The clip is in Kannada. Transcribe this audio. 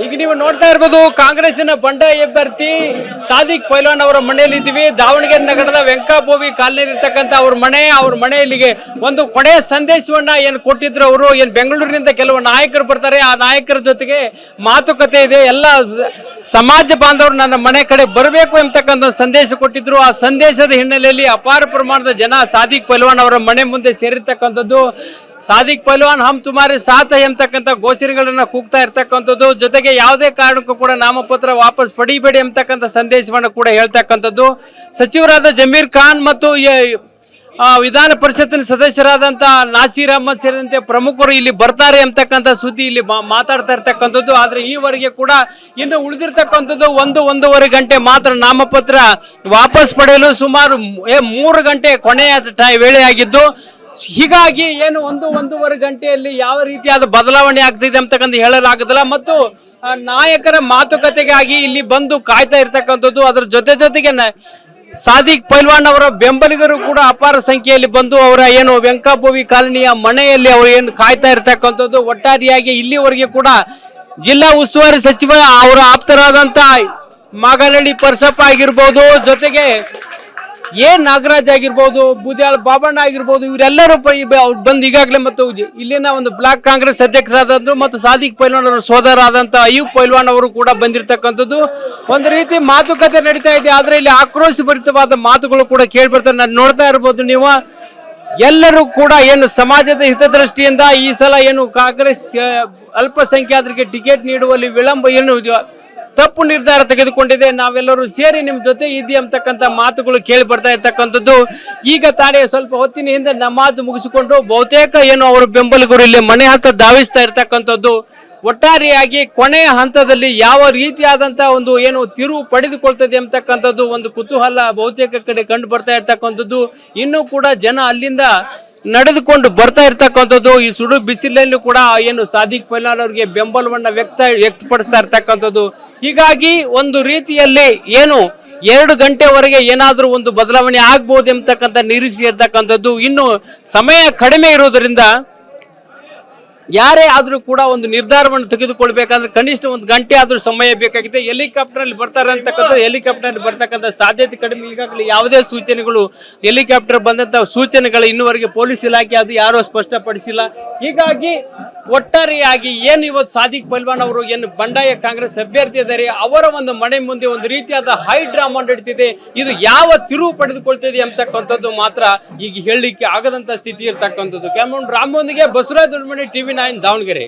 ಈಗ ನೀವು ನೋಡ್ತಾ ಇರಬಹುದು ಕಾಂಗ್ರೆಸ್ಸಿನ ಬಂಡಾಯ ಅಭ್ಯರ್ಥಿ ಸಾದಿಕ್ ಪೈಲ್ವಾನ್ ಅವರ ಮನೆಯಲ್ಲಿ ಇದ್ದೀವಿ. ದಾವಣಗೆರೆ ನಗರದ ವೆಂಕಾಬೋವಿ ಕಾಲನಿ ಇರ್ತಕ್ಕಂಥ ಅವ್ರ ಮನೆಯಲ್ಲಿಗೆ ಒಂದು ಕೊನೆಯ ಸಂದೇಶವನ್ನ ಏನು ಕೊಟ್ಟಿದ್ರು ಅವರು. ಏನು ಬೆಂಗಳೂರಿನಿಂದ ಕೆಲವು ನಾಯಕರು ಬರ್ತಾರೆ, ಆ ನಾಯಕರ ಜೊತೆಗೆ ಮಾತುಕತೆ ಇದೆ. ಎಲ್ಲ ಸಮಾಜ ಬಾಂಧವರು ನನ್ನ ಮನೆ ಕಡೆ ಬರಬೇಕು ಎಂಬತಕ್ಕಂಥ ಸಂದೇಶ ಕೊಟ್ಟಿದ್ರು. ಆ ಸಂದೇಶದ ಹಿನ್ನೆಲೆಯಲ್ಲಿ ಅಪಾರ ಪ್ರಮಾಣದ ಜನ ಸಾದಿಕ್ ಪೈಲ್ವಾನ್ ಅವರ ಮನೆ ಮುಂದೆ ಸೇರಿರ್ತಕ್ಕಂಥದ್ದು. ಸಾದಿಕ್ ಪೈಲ್ವಾನ್ ಹಮ್ ತುಮಾರಿ ಸಾಥ ಎಂಬತಕ್ಕಂಥ ಘೋಷಣೆಗಳನ್ನ ಕೂಗ್ತಾ ಇರ್ತಕ್ಕಂಥದ್ದು. ಜೊತೆಗೆ ಯಾವುದೇ ಕಾರಣಕ್ಕೂ ಕೂಡ ನಾಮಪತ್ರ ವಾಪಸ್ ಪಡಿಬೇಡಿ ಎಂಬತಕ್ಕಂಥ ಸಂದೇಶವನ್ನು ಕೂಡ ಹೇಳ್ತಕ್ಕಂಥದ್ದು. ಸಚಿವರಾದ ಜಮೀರ್ ಖಾನ್ ಮತ್ತು ವಿಧಾನ ಪರಿಷತ್ತಿನ ಸದಸ್ಯರಾದಂಥ ನಾಸೀರ್ ಅಹಮದ್ ಸೇರಿದಂತೆ ಪ್ರಮುಖರು ಇಲ್ಲಿ ಬರ್ತಾರೆ ಎಂಬತಕ್ಕಂಥ ಸುದ್ದಿ ಇಲ್ಲಿ ಮಾತಾಡ್ತಾ ಇರ್ತಕ್ಕಂಥದ್ದು. ಆದರೆ ಈವರೆಗೆ ಕೂಡ ಇನ್ನು ಉಳಿದಿರ್ತಕ್ಕಂಥದ್ದು ಒಂದೂವರೆ ಗಂಟೆ ಮಾತ್ರ ನಾಮಪತ್ರ ವಾಪಸ್ ಪಡೆಯಲು. ಸುಮಾರು 3 ಗಂಟೆ ಕೊನೆಯ ವೇಳೆಯಾಗಿದ್ದು, ಹೀಗಾಗಿ ಏನು ಒಂದೂವರೆ ಗಂಟೆಯಲ್ಲಿ ಯಾವ ರೀತಿಯಾದ ಬದಲಾವಣೆ ಆಗ್ತಿದೆ ಅಂತಕ್ಕಂಥ ಹೇಳಲಾಗುದಿಲ್ಲ. ಮತ್ತು ನಾಯಕರ ಮಾತುಕತೆಗಾಗಿ ಇಲ್ಲಿ ಬಂದು ಕಾಯ್ತಾ ಇರ್ತಕ್ಕಂಥದ್ದು. ಅದರ ಜೊತೆಗೆ ಸಾದಿಕ್ ಪೈಲ್ವಾನ್ ಅವರ ಬೆಂಬಲಿಗರು ಕೂಡ ಅಪಾರ ಸಂಖ್ಯೆಯಲ್ಲಿ ಬಂದು ಅವರ ಏನು ವೆಂಕಾಬೋವಿ ಕಾಲನಿಯ ಮನೆಯಲ್ಲಿ ಅವರು ಏನು ಕಾಯ್ತಾ ಇರ್ತಕ್ಕಂಥದ್ದು. ಒಟ್ಟಾರೆಯಾಗಿ ಇಲ್ಲಿವರೆಗೆ ಕೂಡ ಜಿಲ್ಲಾ ಉಸ್ತುವಾರಿ ಸಚಿವ ಅವರ ಆಪ್ತರಾದಂತ ಮಾಗನಹಳ್ಳಿ ಪರಸಪ್ಪ ಆಗಿರ್ಬೋದು, ಜೊತೆಗೆ ನಾಗರಾಜ್ ಆಗಿರ್ಬೋದು, ಬೂದ್ಯಾಳ ಬಾಬಣ್ಣ ಆಗಿರ್ಬೋದು, ಇವರೆಲ್ಲರೂ ಬಂದು ಈಗಾಗಲೇ ಮತ್ತು ಇಲ್ಲಿನ ಒಂದು ಬ್ಲಾಕ್ ಕಾಂಗ್ರೆಸ್ ಅಧ್ಯಕ್ಷರಾದಂದ್ರು ಮತ್ತು ಸಾದಿಕ್ ಪೈಲ್ವಾನ್ ಅವರ ಸೋದರ ಆದಂತ ಅಯ್ಯೂಬ್ ಪೈಲ್ವಾನ್ ಅವರು ಕೂಡ ಬಂದಿರತಕ್ಕಂಥದ್ದು. ಒಂದು ರೀತಿ ಮಾತುಕತೆ ನಡೀತಾ ಇದೆ. ಆದ್ರೆ ಇಲ್ಲಿ ಆಕ್ರೋಶಭರಿತವಾದ ಮಾತುಗಳು ಕೂಡ ಕೇಳಿ ಬರ್ತಾರೆ. ನಾನು ನೋಡ್ತಾ ಇರ್ಬೋದು ನೀವು, ಎಲ್ಲರೂ ಕೂಡ ಏನು ಸಮಾಜದ ಹಿತದೃಷ್ಟಿಯಿಂದ ಈ ಸಲ ಏನು ಕಾಂಗ್ರೆಸ್ ಅಲ್ಪಸಂಖ್ಯಾತರಿಗೆ ಟಿಕೆಟ್ ನೀಡುವಲ್ಲಿ ವಿಳಂಬ ಏನು ತಪ್ಪು ನಿರ್ಧಾರ ತೆಗೆದುಕೊಂಡಿದೆ, ನಾವೆಲ್ಲರೂ ಸೇರಿ ನಿಮ್ಮ ಜೊತೆ ಇದ್ದೀವಿ ಅಂತಕ್ಕಂಥ ಮಾತುಗಳು ಕೇಳಿ ಬರ್ತಾ ಇರ್ತಕ್ಕಂಥದ್ದು. ಈಗ ತಾನೇ ಸ್ವಲ್ಪ ಹೊತ್ತಿನ ಹಿಂದೆ ನಮಾಜ್ ಮುಗಿಸಿಕೊಂಡು ಬಹುತೇಕ ಏನು ಅವರ ಬೆಂಬಲಿಗರು ಇಲ್ಲಿ ಮನೆ ಹತ್ತ ಧಾವಿಸ್ತಾ ಇರ್ತಕ್ಕಂಥದ್ದು. ಒಟ್ಟಾರೆಯಾಗಿ ಕೊನೆಯ ಹಂತದಲ್ಲಿ ಯಾವ ರೀತಿಯಾದಂತಹ ಒಂದು ಏನು ತಿರುವು ಪಡೆದುಕೊಳ್ತದೆ ಅಂತಕ್ಕಂಥದ್ದು ಒಂದು ಕುತೂಹಲ ಬಹುತೇಕ ಕಡೆ ಕಂಡು ಬರ್ತಾ ಇರ್ತಕ್ಕಂಥದ್ದು. ಇನ್ನೂ ಕೂಡ ಜನ ಅಲ್ಲಿಂದ ನಡೆದುಕೊಂಡು ಬರ್ತಾ ಇರ್ತಕ್ಕಂಥದ್ದು. ಈ ಸುಡು ಬಿಸಿಲಲ್ಲೂ ಕೂಡ ಏನು ಸಾದಿಕ್ ಪೈಲ್ವಾನ್ ಅವರಿಗೆ ಬೆಂಬಲವನ್ನ ವ್ಯಕ್ತಪಡಿಸ್ತಾ ಇರ್ತಕ್ಕಂಥದ್ದು. ಹೀಗಾಗಿ ಒಂದು ರೀತಿಯಲ್ಲಿ ಏನು 2 ಗಂಟೆವರೆಗೆ ಏನಾದರೂ ಒಂದು ಬದಲಾವಣೆ ಆಗ್ಬಹುದು ಎಂಬತಕ್ಕಂಥ ನಿರೀಕ್ಷೆ ಇರ್ತಕ್ಕಂಥದ್ದು. ಇನ್ನು ಸಮಯ ಕಡಿಮೆ ಇರೋದ್ರಿಂದ ಯಾರೇ ಆದ್ರೂ ಕೂಡ ಒಂದು ನಿರ್ಧಾರವನ್ನು ತೆಗೆದುಕೊಳ್ಬೇಕಾದ್ರೆ ಕನಿಷ್ಠ 1 ಗಂಟೆ ಆದ್ರೂ ಸಮಯ ಬೇಕಾಗಿದೆ. ಹೆಲಿಕಾಪ್ಟರ್ ಅಲ್ಲಿ ಬರ್ತಾರೆ ಅಂತಕ್ಕಂಥ ಹೆಲಿಕಾಪ್ಟರ್ ಬರ್ತಕ್ಕಂಥ ಸಾಧ್ಯತೆ ಕಡಿಮೆ. ಈಗಾಗಲೇ ಯಾವುದೇ ಸೂಚನೆಗಳು ಹೆಲಿಕಾಪ್ಟರ್ ಬಂದಂತ ಸೂಚನೆಗಳು ಇನ್ನುವರೆಗೆ ಪೊಲೀಸ್ ಇಲಾಖೆ ಅದು ಯಾರೂ ಸ್ಪಷ್ಟಪಡಿಸಿಲ್ಲ. ಹೀಗಾಗಿ ಒಟ್ಟಾರೆಯಾಗಿ ಏನು ಇವತ್ತು ಸಾದಿಕ್ ಪೈಲ್ವಾನ್ ಅವರು ಏನು ಬಂಡಾಯ ಕಾಂಗ್ರೆಸ್ ಅಭ್ಯರ್ಥಿ ಇದ್ದಾರೆ, ಅವರ ಒಂದು ಮನೆ ಮುಂದೆ ಒಂದು ರೀತಿಯಾದ ಹೈ ಡ್ರಾಮಾ ನಡೀತಿದೆ. ಇದು ಯಾವ ತಿರುವು ಪಡೆದುಕೊಳ್ತಿದೆ ಅಂತಕ್ಕಂಥದ್ದು ಮಾತ್ರ ಈಗ ಹೇಳಲಿಕ್ಕೆ ಆಗದಂತ ಸ್ಥಿತಿ ಇರ್ತಕ್ಕಂಥದ್ದು. ಕ್ಯಾಮರಾಮನ್ ರಾಮೊಂದಿಗೆ ಬಸವರಾಜ್ ದೊಡ್ಡಮನಿ, TV9 ದಾವಣಗೆರೆ.